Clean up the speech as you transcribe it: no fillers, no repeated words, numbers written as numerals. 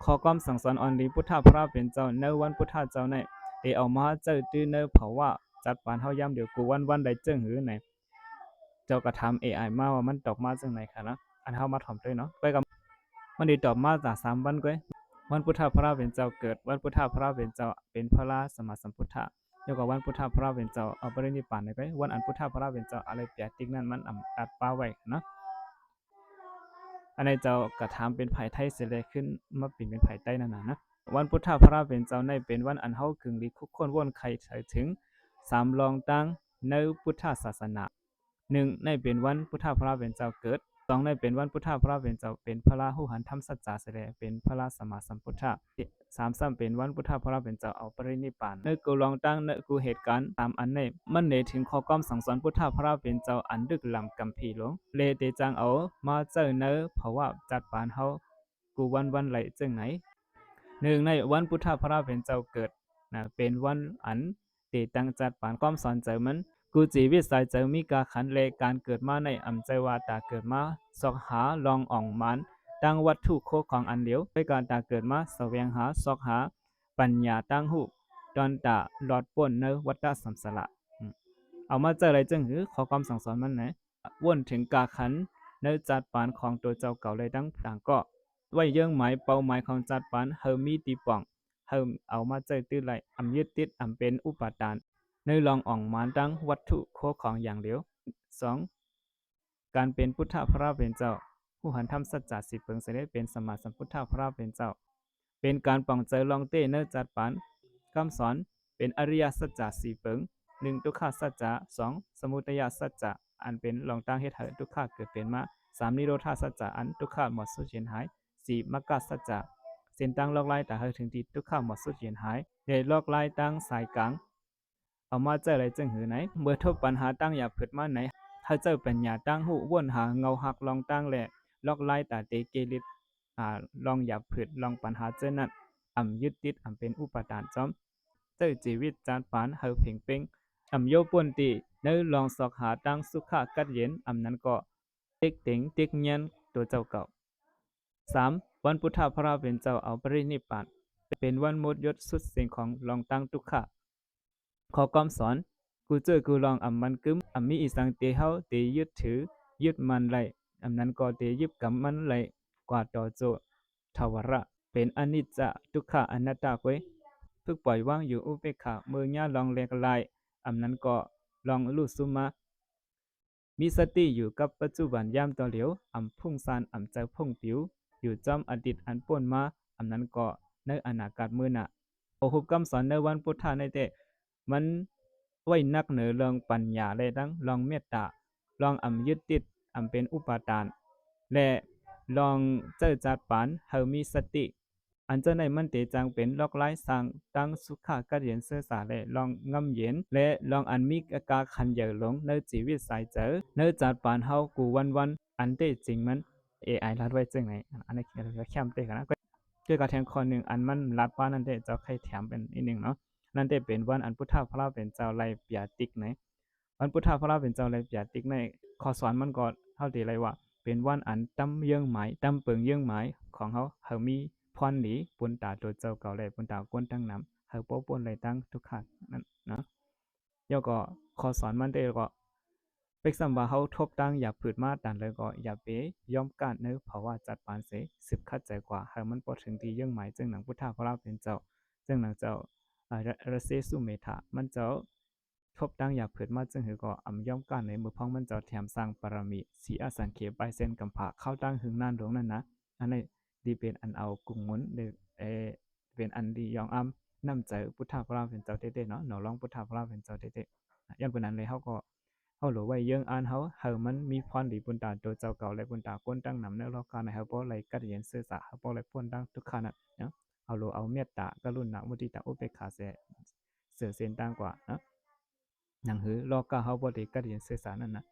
ขอความสั่งสอนอันดีพุทธพระเป็นเจ้าในวันพุทธเจ้าในเดเอามาเจอตื้อในเผาว่าจัดปานเฮายามเดี๋ยวกูวันใดเจิ้งหือไหนเจ้าก็ถาม AI มาว่ามันตอบมาจังไหนค่ะนะอันเฮามาถ่อมด้วยเนาะไปกับมันได้ตอบมาจาก3 วันก้อยวันพุทธพระเป็นเจ้าเกิดวันพุทธพระเป็นเจ้าเป็นพระสมมาสัมพุทธะแล้วก็วันพุทธพระเป็นเจ้าเอาปรินิพพานได้ก้อยวันอันพุทธพระเป็นเจ้าอะไรเปียติ๊กนั้นมันอัดป้าไว้เนาะอันนี้เจ้ากระทำเป็นไผ่ไทยเสร็จเลยขึ้นมาเป็นไผ่ใต้นั่นนะวันพุทธพระเป็นเจ้าในเป็นวันอันเฮาคึงลีคุกคนวนใครถึง3รองตั้งในพุทธศาสนา1ในเป็นวันพุทธพระเป็นเจ้าเกิด2ในเป็นวันพุทธพระเป็นเจ้าเป็นพระหูหันธรรมสัจจะเสด็จเป็นพระสัมมาสัมพุทธะ3เป็นวันพุทธพระเป็นเจ้าเอาปรินิพพานในกูลองตั้งในกูเหตุการณ์ตามอันในมันเนถึงข้อความสั่งสอนพุทธพระเป็นเจ้าอันดึกลำกำพีหลวงเลเตจังเอามาเจอเนอเพราะว่าจัดปานเฮากูวันไหลจึงไหนในวันพุทธพระเป็นเจ้าเกิดนะเป็นวันอันตีตั้งจัดปานความสอนเจอมันกูจีวิสัยเจอมีกาขันเลการเกิดมาในอำใจว่าตาเกิดมาสอกหาลองอ่องมันตั้งวัตถุโคของอันเดียวด้วยการตาเกิดมาแสวงหาสอกหาปัญญาตั้งหูตอนตาหลอดป่นเนวัฏสัมสละเอามาเจออะไรจึงหือขอความสั่งสอนมันไหนวนถึงกาขันเนจัดปานของตัวเจ้าเก่าเลยตั้งต่างก็ไว้เยื่องหมายเป้าหมายของจัดปานเฮอมีตีป่องเฮอเอามาเจอตื้อไหลอำยึดติดอำเป็นอุปาทานในลองอ่องมานตั้งวัตถุโคของอย่างเดียว2การเป็นพุทธพระเป็นเจ้าผู้หันทำสัจจะสิเปิงเสด็จเป็นสมมาสัมพุทธพระเป็นเจ้าเป็นการป่องเจอลองเต้เนจัดปานคำสอนเป็นอริยสัจจะสีเปิง1ทุกขสัจจะ2สมุทัยสัจจะอันเป็นลองตั้งเฮ็ดให้ทุกขเกิดเป็นมา3นิโรธาสัจจะอันทุกขหมดสุดเย็นหาย4มรรคสัจจะเส้นตั้งลอกไล่แต่ให้ถึงที่ทุกขหมดสุดเย็นหายในลอกไล่ตั้งสายกลางเอามาเจออะไรจึงหือไหนเมื่อทบปัญหาตั้งอย่าผิดมาไหนถ้าเจอปัญญาตั้งหูวนหาเงาหักลองตั้งแหละลอกไล่แต่เตเกลิดลองอย่าผิดลองปัญหาเจอนั้นยึดติดเป็นอุปทานจอมเจอชีวิตจานปานเฮาเพ่งเป้งโยป่วนตีในลองสอกหาตั้งสุขะกัดเย็นนั้นก็ติ๊กเต็งติ๊กเงียนตัวเจ้าเก่า3วันพุทธพระเป็นเจ้าเอาปรินิพพานเป็นวันหมดยศสุดสิ่งของลองตั้งทุกขะขอความสอนกูเจอกูลองมันกึมมีอีสังเตเฮาเตยึดถือยึดมันไหลนั้นก็เตยึดกับมันไหลกว่าต่อโจทวระเป็นอนิจจทุกขะอนัตตาเว้ยฝึกปล่อยวางอยู่อุเบกขาเมื่อย่าลองเลกลายนั้นก็ลองรู้สุมามีสติอยู่กับปัจจุบันยามต่อเหลียวพุ่งซานใจพุ่งผิวอยู่จอมอดีตอันป่วนมานั้นก็ในอนาคตมือหน้าโอหุบคำสอนในวันพุทธาในเตมันไว้นักเหนือเรื่องปัญญาเลยทั้งลองเมตตาลองยึดติดเป็นอุปาทานและลองเจอจัดปานเฮามีสติอันเจ้าในมันเตจังเป็นลอกไล่สร้างตั้งสุขากัดเย็นเสื้อสาและลองงำเย็นและลองอันมีกาขันเหยื่อหลงในชีวิตสายเจอในจัดปานเฮากูวันอันเตจริงมัน AI รัดไว้จังไหนอันนี้เราแคมเตกันนะก็เกี่ยวกับแทนคนหนึ่งอันมันรัดว่านั่นเตเจ้าใครแถมเป็นอีกหนึ่งเนาะนั่นเตเป็นวันอันพุทธพระเป็นเจ้าไล่เปียติกไหนวันพุทธพระเป็นเจ้าไล่เปียติกในข้อสอนมันก็เท่าที่ไรว่าเป็นวันอันตั้มเยื่องหมายตั้มเปิงเยื่องหมายของเขามีพรหลีปุนตาตัวเจ้าเก่าเลยปุนตาก้นตั้งน้ำโป๊ปนเลยตั้งทุกขัดนั่นนะแล้วก็ข้อสอนมันเตก็เป็กสัมว่าเขาทบตั้งอย่าผืดมาดันเลยก็อย่าเปย่อมการเนื้อเพราะว่าจัดปานเสสืบคัดใจกว่าให้มันพอถึงที่เยื่องหมายจึงหนังพุทธพระเป็นเจ้าจึงหนังเจ้าระเซสุเมธามันเจ้าทบตั้งอย่าผืดมาจึงหือก็ย่อมการในมือพ้องมันเจ้าแถมสร้างปรมีสีอสังเขปใบเส้นกำผาเข้าตั้งหึงนั่นหลวงนั่นนะอันนี้ดีเป็นอันเอากุ้งมุนเดเป็นอันดียองนำใจพุทธพระเป็นเจ้าเต้ๆเนาะหนอร้องพุทธพระเป็นเจ้าเต้ๆย้อนปนั้นเลยเขาหลไว้เยื่องอันเขามันมีพรดีบุญตาตัวเจ้าเก่าและบุญตาก้นตั้งนำเนื้อรอกการในเขาบ่ไรกัดเย็นเสื้อสาเขาบ่ไรพ้นตั้งทุกขณะเนาะเอาหลเอาเมตตากรุณามุทิตาอุเบกขาเสือเส้นตั้งกว่านะหนังหือรอกาเขาบ่ได้กัดเย็นเสื้อสานั่นนะ